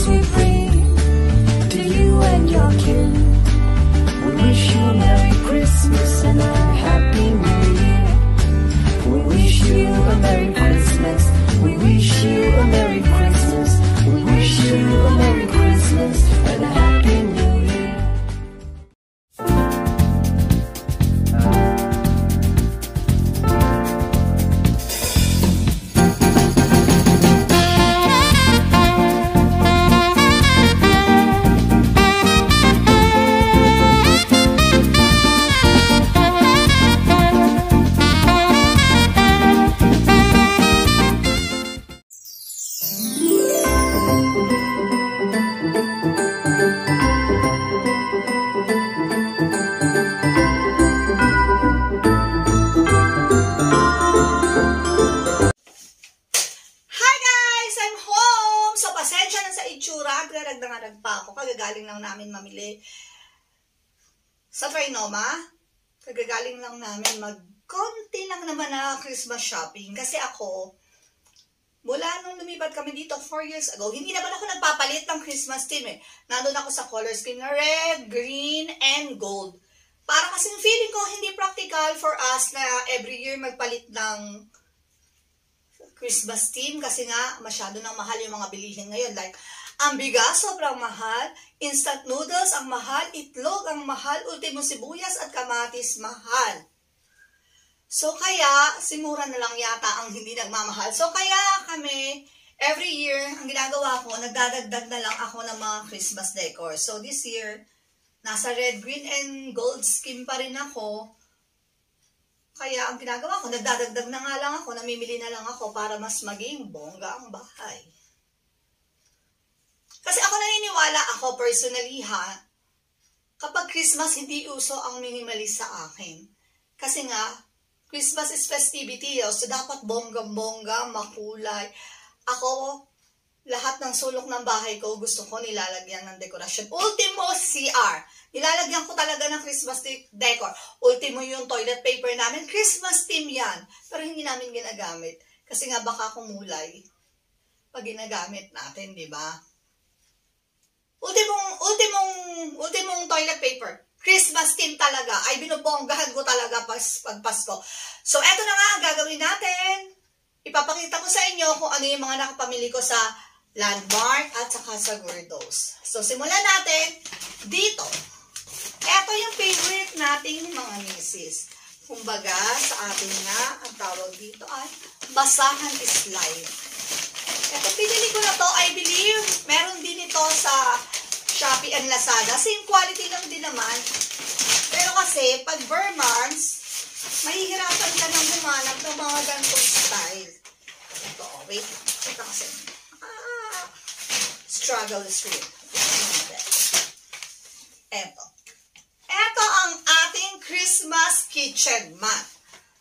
we bring to you and your kin. We wish you a Merry Christmas and a Happy New Year. We wish you a Merry Christmas. We wish you a Merry Christmas. We wish you a Merry Christmas and a Happy New Year. Nagdangarag pa ako. Kagagaling lang namin mamili sa Trinoma. Kagagaling lang namin konti lang naman na Christmas shopping. Kasi ako, mula nung lumipat kami dito 4 years ago, hindi naman ako nagpapalit ng Christmas theme eh. Nandun ako sa color scheme na red, green, and gold. Para kasing feeling ko hindi practical for us na every year magpalit ng Christmas theme kasi nga masyado nang mahal yung mga bilihin ngayon. Like, ang bigas, sobrang mahal. Instant noodles, ang mahal. Itlog, ang mahal. Ultimo sibuyas at kamatis, mahal. So, kaya, simura na lang yata ang hindi nagmamahal. So, kaya kami, every year, ang ginagawa ko, nagdadagdag na lang ako ng mga Christmas decor. So, this year, nasa red, green, and gold scheme pa rin ako. Kaya, ang ginagawa ko, nagdadagdag na nga lang ako, namimili na lang ako para mas maging bongga ang bahay. Kasi ako naniniwala ako personally kapag Christmas hindi uso ang minimalist sa akin. Kasi nga, Christmas is festivity, so dapat bonggang-bongga, makulay. Ako, lahat ng sulok ng bahay ko gusto ko nilalagyan ng dekorasyon. Ultimo CR, nilalagyan ko talaga ng Christmas decor. Ultimo yung toilet paper namin, Christmas theme yan. Pero hindi namin ginagamit. Kasi nga baka kumulay pag ginagamit natin, di ba? Ultimong toilet paper. Christmas theme talaga. Ay, binubonggahan ko talaga pag Pasko. So, eto na nga ang gagawin natin. Ipapakita ko sa inyo kung ano yung mga nakapamili ko sa Landmark at saka sa Gordos. So, simulan natin dito. Eto yung favorite nating mga misis. Kumbaga, sa atin nga, ang tawag dito ay basahan is life. Ito, pinili ko na to, I believe, meron din ito sa Shopee and Lazada. Same quality lang din naman. Pero kasi, pag Vermans, mahihirapan ka nang humanap ng mga ganitong style. Ito, wait. Ito kasi. Struggle is real. Ito. Ito ang ating Christmas kitchen mat.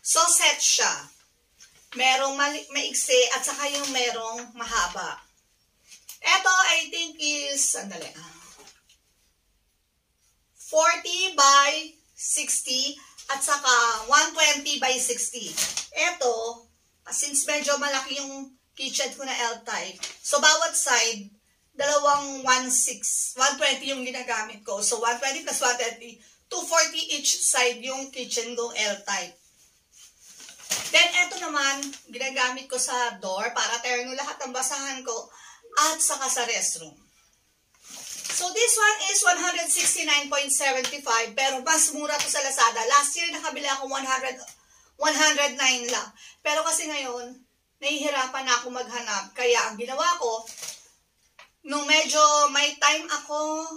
So, set siya. Merong maiksi at saka yung merong mahaba. Ito, I think is, sandali, 40 by 60 at saka 120 by 60. Ito, since medyo malaki yung kitchen ko na L-type, so bawat side, dalawang 120 yung ginagamit ko. So, 120 plus 120, 240 each side yung kitchen kong L-type. Then, eto naman, ginagamit ko sa door para terno lahat ng basahan ko at saka sa restroom. So, this one is 169.75 pero mas mura to sa Lazada. Last year, nakabili ako 109 lang. Pero kasi ngayon, nahihirapan na ako maghanap. Kaya, ang ginawa ko, nung medyo may time ako,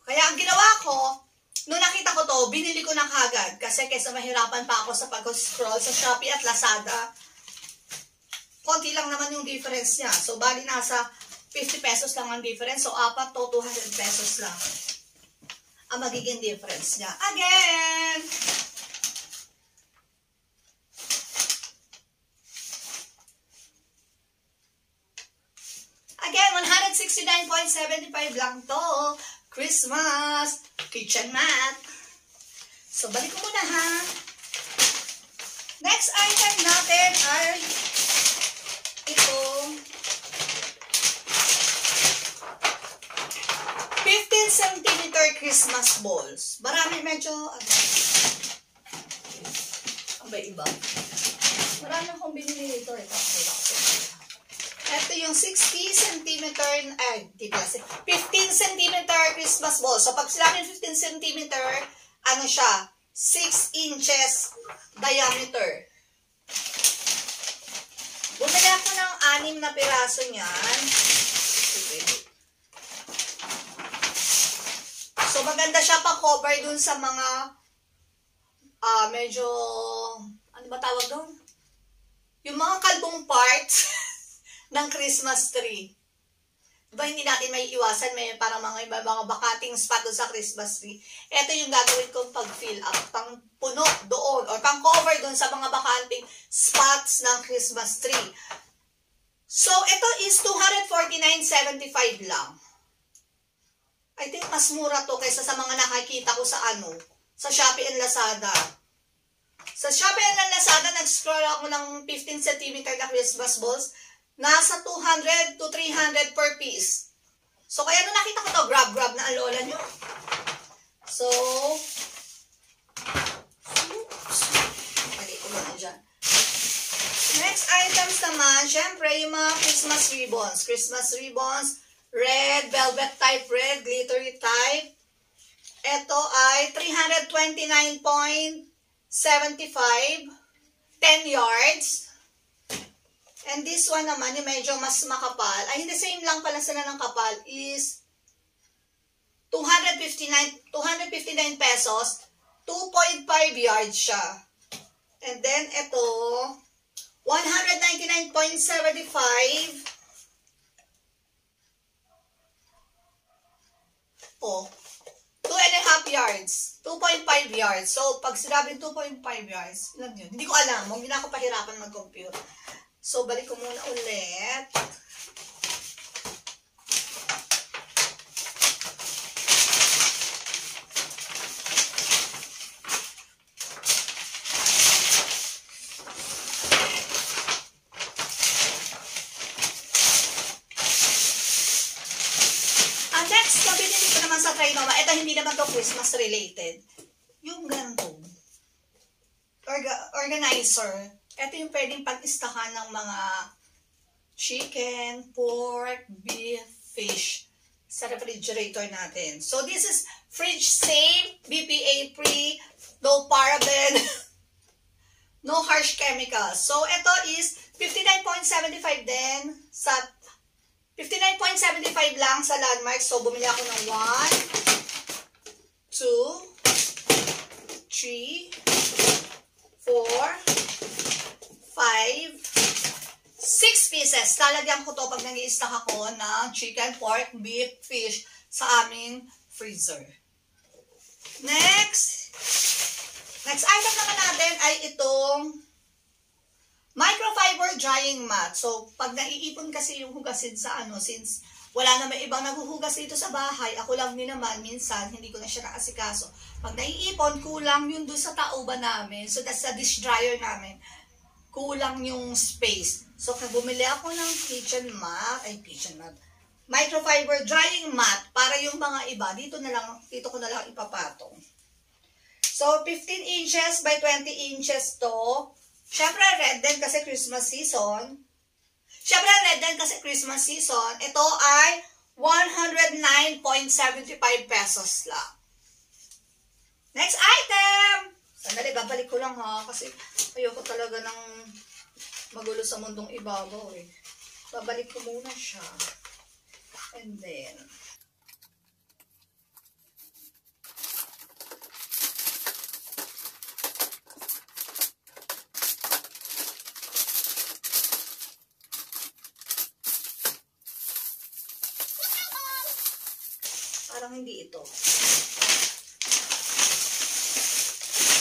kaya ang ginawa ko, nung nakita ko to, binili ko na kagad. Kasi kesa mahirapan pa ako sa pag-scroll sa Shopee at Lazada, konti lang naman yung difference niya. So, bali nasa 50 pesos lang ang difference. So, apat to 200 pesos lang ang magiging difference niya. Again! Again, 169.75 lang to. Christmas kitchen mat. So, balik ko muna ha. Next item natin ay ito. Christmas balls. Marami medyo, iba. Marami akong binili nito. Ito yung 60 cm, di ba, 15 cm Christmas ball. So, pag sinabing 15 cm, ano siya? 6 inches diameter. Bumili ako ng 6 na piraso niyan. So, maganda siya pa-cover dun sa mga medyo, ano ba tawag doon? Yung mga kalbong parts ng Christmas tree. Diba, hindi natin may iwasan, may parang mga bakating spot doon sa Christmas tree. Ito yung gagawin kong pag-fill up, pang puno doon, or pang cover doon sa mga bakating spots ng Christmas tree. So, ito is 249.75 lang. I think mas mura to kaysa sa mga nakikita ko sa sa Shopee and Lazada. Sa Shopee and Lazada, nag-scroll ako ng 15 cm na Christmas balls. Nasa 200 to 300 per piece. So, kaya nung nakita ko to, grab na ang lola nyo. So, mali ko muna dyan. Next items naman, syempre, yung mga Christmas ribbons. Christmas ribbons, red, velvet type red, glittery type. Ito ay 329.75, 10 yards. And this one naman, yung medyo mas makapal, ay hindi, same lang pala sila ng kapal, is 259 pesos, 2.5 yards siya. And then, ito, 199.75, oh, 2.5 yards, 2.5 yards. So, pag sinabing 2.5 yards, ilan yun? Hindi ko alam, hindi na ako pahirapan mag-compute. So, balik ko muna ulit. Ang next na binili ko naman sa Trinoma, ito hindi naman to Christmas related. Yung ganito. Organizer. Ito yung pwedeng pag-istahan ng mga chicken, pork, beef, fish sa refrigerator natin. So, this is fridge safe, BPA free, no paraben, no harsh chemicals. So, ito is 59.75 din sa 59.75 lang sa Landmark. So, bumili ako ng 1, 2, 3, 4, 5, 6 pieces. Talagyan ko to pag nag-i-stock ako ng chicken, pork, beef, fish sa aming freezer. Next item naman natin ay itong microfiber drying mat. So, pag naiipon kasi yung hugasin sa since wala na may ibang naghuhugas dito sa bahay, ako lang din naman, minsan, hindi ko na siya naasikaso. Pag naiipon, kulang yun doon sa tauban namin. So, that's sa dish dryer namin. Kulang yung space. So, bumili ako ng microfiber drying mat para yung mga iba, dito ko na lang ipapatong. So, 15 inches by 20 inches to. Syempre, red din kasi Christmas season. Ito ay 109.75 pesos lang. Next item! Sandali, babalik ko lang ha, kasi ayoko talaga ng magulo sa mundong ibabaw eh. Babalik ko muna siya. And then, parang hindi ito.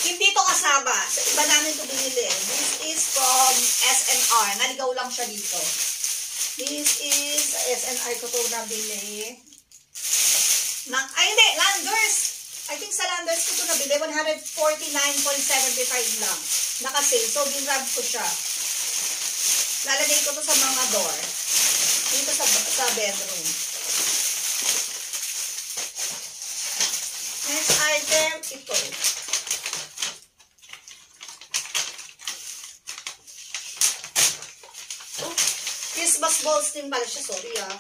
Hindi ito kasama. Sa iba namin ito binili. This is from SNR. Naligaw lang siya dito. This is SNR ko ito nabili. Hindi, Landers. I think sa Landers ko ito nabili. 149.75 lang. Naka-sale. So, ginrab ko siya. Lalagay ko ito sa mga door. Dito sa bedroom. ito. Oh, Christmas balls din pala siya. Sorry ah.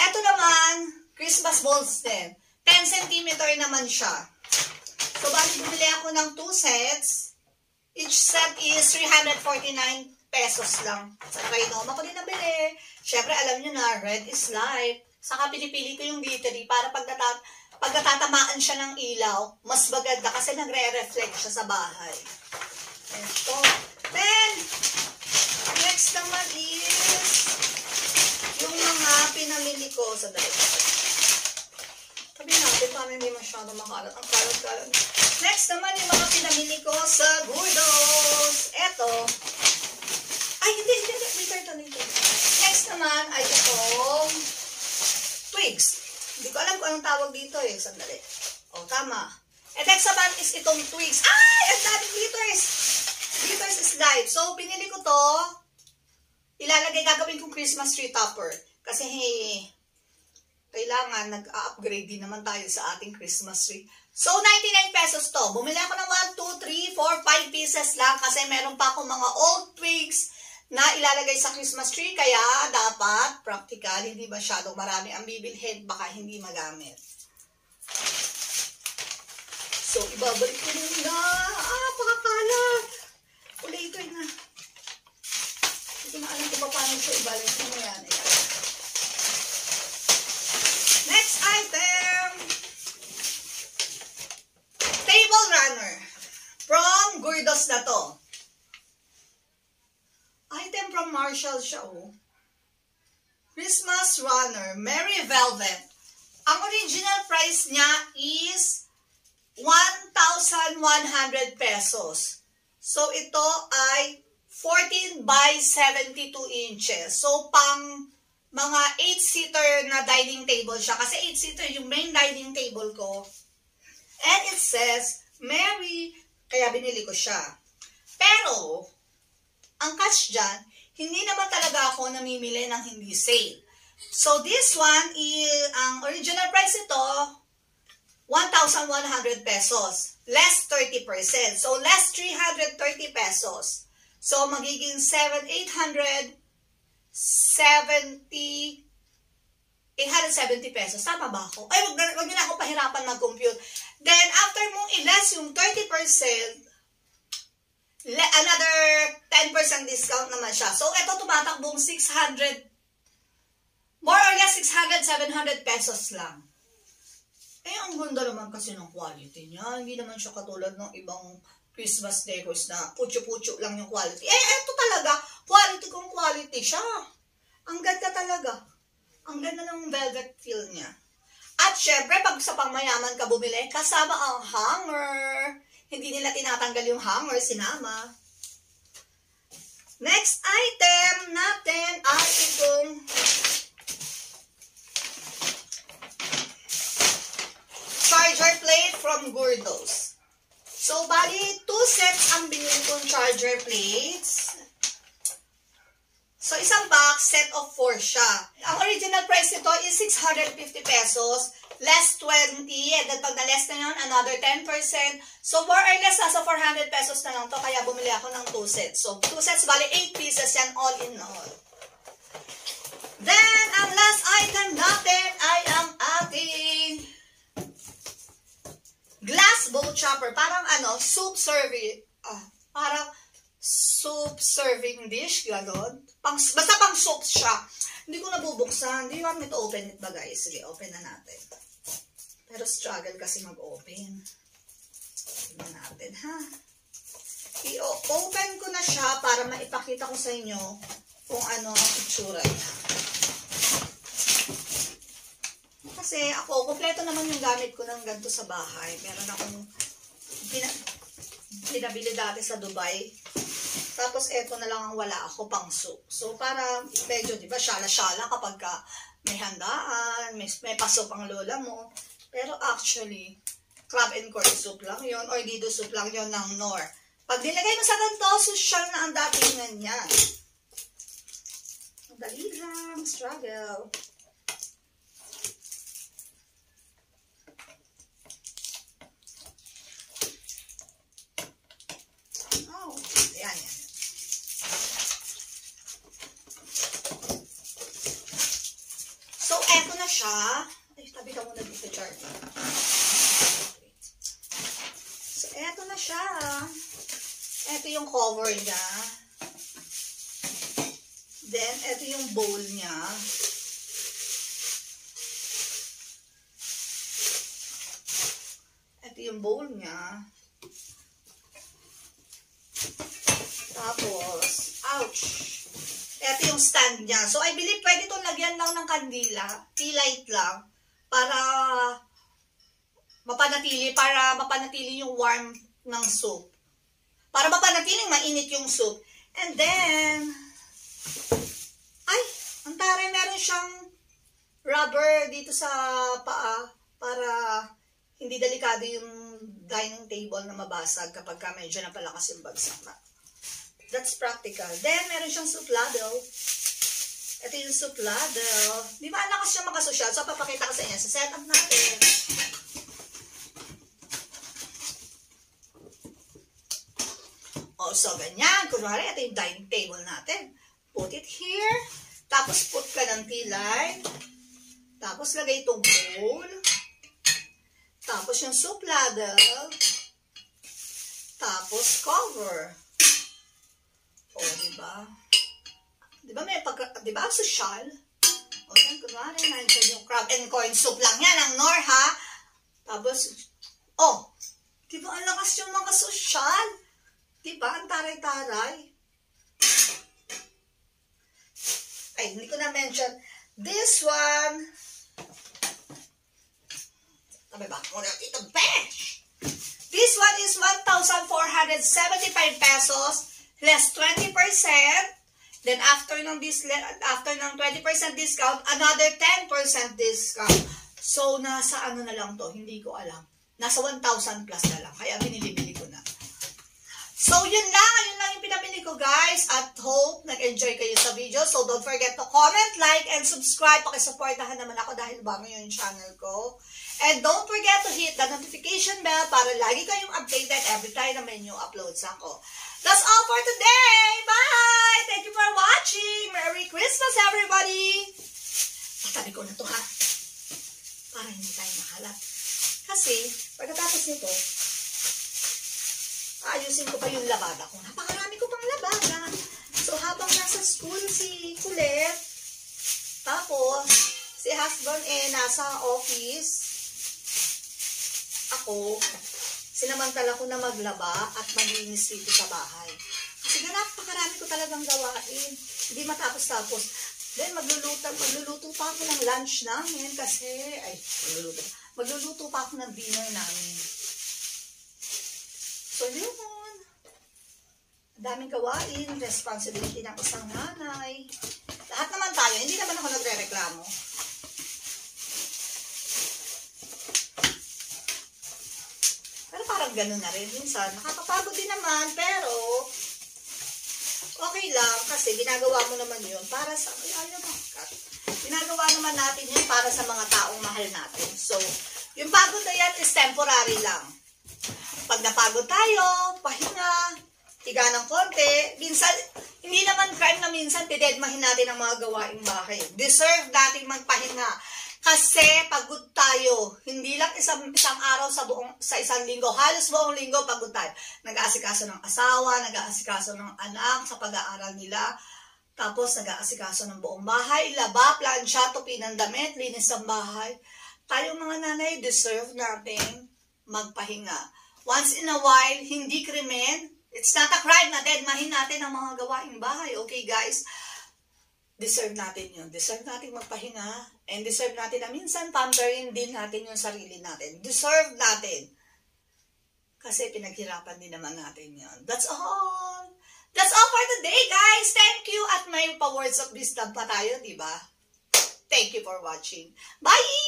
Ito naman, Christmas balls din. 10 cm naman siya. So, bali bumili ako ng 2 sets. Each set is 349 pesos lang. Sa Trinoma ko din nabili. Siyempre, alam nyo na, red is life. Saka pinipili ko yung glittery para pag natatamaan siya ng ilaw, mas maganda kasi nagre-reflect siya sa bahay. Ito. Then, next naman is yung mga pinamili ko sa dahil. Sabi natin, paano hindi masyado makalat. Ang kalat-kalat. Next naman yung mga pinamili ko sa Gurdos. Eto. Ay, hindi. Later. Next naman ay itong twigs. Hindi ko alam kung anong tawag dito eh. Sandali. O, tama. And next naman is itong twigs. Ay! Ang daming glitters! Glitters is life. So, pinili ko to. Gagawin kong Christmas tree topper. Kasi, kailangan nag-upgrade din naman tayo sa ating Christmas tree. So, 99 pesos to. Bumili ako ng 1, 2, 3, 4, 5 pieces lang kasi meron pa akong mga old twigs na ilalagay sa Christmas tree. Kaya, dapat, practical, hindi masyadong marami ang bibilhin. Baka hindi magamit. So, ibabalik ko muna. Pakakalat. Later na. Hindi ko na alam kung paano ito ibalik ko na yan. Next item. Table runner. From Gurdos na to. Item from Marshall siya, oh. Christmas runner. Merry Velvet. Ang original price niya is 1,100 pesos. So, ito ay 14 by 72 inches. So, pang mga 8-seater na dining table siya. Kasi 8-seater yung main dining table ko. And it says, Merry. Kaya binili ko siya. Pero, ang catch dyan, hindi naman talaga ako namimili ng hindi sale. So, this one, ang original price ito, 1,100 pesos. Less 30%. So, less 330 pesos. So, magiging 870 pesos. Tama ba ako? Ay, wag nyo na ako pahirapan mag-compute. Then, after mong i-less yung 30%, another 10% discount naman siya. So, ito tumatakbong 600, more or less 600, 700 pesos lang. Eh, ang ganda naman kasi ng quality niya. Hindi naman siya katulad ng ibang Christmas decors na putyo-putyo lang yung quality. Eh, ito talaga, quality kung quality siya. Ang ganda talaga. Ang ganda ng velvet feel niya. At syempre, pag sa pangmayaman ka bumili, kasama ang hanger. Hindi nila tinatanggal yung hanger, sinama. Next item natin ay itong charger plate from Gurdos. So, bali, 2 sets ang binili kong charger plates. So, isang box, set of 4 siya. Ang original price nito is 650 pesos, less 20, and then pag na-less na yun, another 10%. So, more or less, nasa 400 pesos na lang to, kaya bumili ako ng 2 sets. So, 2 sets, bali, 8 pieces yan, all in all. Then, ang last item natin ay ang ating glass bowl chopper. Parang soup serving. Parang soup serving dish. Ganon. Basta pang soup siya. Hindi ko nabubuksan. Do you want me to open it ba, guys? Sige, open na natin. Pero struggle kasi mag-open. Tignan natin, ha? I-open ko na siya para maipakita ko sa inyo kung ano ang itsura niya. Kasi ako, kompleto naman yung gamit ko ng ganito sa bahay. Meron akong pinabili dati sa Dubai. Tapos eto na lang ang wala ako, pang soup. So para medyo, di ba, syala-syala kapag ka may handaan, may pasok ang lola mo. Pero actually, crab and corn soup lang yon or dido soup lang yon ng Knorr. Pag nilagay mo sa ganito, social na ang datingan niya. Madali lang, struggle. siya. Ay, tabi ka muna dito, Charlie. So, eto na siya. Eto yung cover niya. Then, eto yung bowl niya. Ito yung bowl niya. Tapos, ouch! Ito yung stand niya. So, I believe pwede itong lagyan lang ng kandila. Tea light lang. Para mapanatili yung warm ng soup. Para mapanatiling mainit yung soup. And then, ay, ang taray, meron siyang rubber dito sa paa para hindi delikado yung dining table na mabasag kapag medyo napalakas yung bagsak na. That's practical. Then, meron siyang suplado. Ito yung suplado. Di ba lakas siya makasosyal? So, papakita ko sa inyo. Sa setup natin. O, so, ganyan. Kunwari, ito yung dining table natin. Put it here. Tapos, put ka ng tea light. Tapos, lagay itong bowl. Tapos yung soup ladle. Tapos cover. O, diba? Diba may diba ang social? O, yan, kunwari, nandiyan yung crab and corn soup lang yan, ang Nor, ha? Tapos, oh, diba ang lakas yung mga social? Diba, ang taray-taray? Ay, hindi ko na-mention. This one, this one is 1,475 pesos less 20%. Then after ng 20% discount, another 10% discount. So nasa ano na lang to, hindi ko alam. Nasa 1,000 plus na lang. Kaya binili-bili ko na. So yun lang yung pinabili ko, guys. At hope nag-enjoy kayo sa video. So don't forget to comment, like, and subscribe. Pakisuportahan naman ako dahil bago yung channel ko. And don't forget to hit the notification bell para lagi kayong updated every time na may new uploads ako. That's all for today. Bye! Thank you for watching. Merry Christmas, everybody! Patabi ko na to, ha? Para hindi tayo makalat. Kasi, pagkatapos nito, ayusin ko pa yung labada ko. Napakarami ko pang labada. So, habang nasa school si Kulit, tapos, si husband nasa office, ako, sinamantala ko na maglaba at maglinis dito sa bahay. Kasi napakarami ko talagang gawain. Hindi matapos-tapos. Then, magluluto pa ako ng lunch namin kasi, magluluto pa ako ng dinner namin. So, yun. Daming gawain, responsibility ng isang nanay. Lahat naman tayo, hindi naman ako nagre-reklamo. Pero parang ganun na rin. Minsan, nakakapagod din naman, pero okay lang kasi ginagawa mo naman yun para sa, ginagawa naman natin yun para sa mga taong mahal natin. So, yung pagod na yan is temporary lang. Pag napagod tayo, pahinga, higa ng konti, minsan, hindi naman crime na minsan tidedmahin natin ang mga gawaing bahay. Deserve nating magpahinga. Kasi pagod tayo, hindi lang isang araw sa isang linggo, halos buong linggo pagod tayo. Nag-aasikaso ng asawa, nag-aasikaso ng anak sa pag-aaral nila, tapos nag-aasikaso ng buong bahay, laba, plansya, tupi ng damit, linis ng bahay. Tayong mga nanay, deserve natin magpahinga. Once in a while, hindi krimen. It's not a crime na dedmahin natin ang mga gawaing bahay. Okay, guys? Deserve natin yun. Deserve natin magpahinga. And deserve natin na minsan pamperin din natin yung sarili natin. Deserve natin. Kasi pinaghirapan din naman natin yun. That's all. That's all for today, guys. Thank you. At may pa-words of wisdom pa tayo, diba? Thank you for watching. Bye!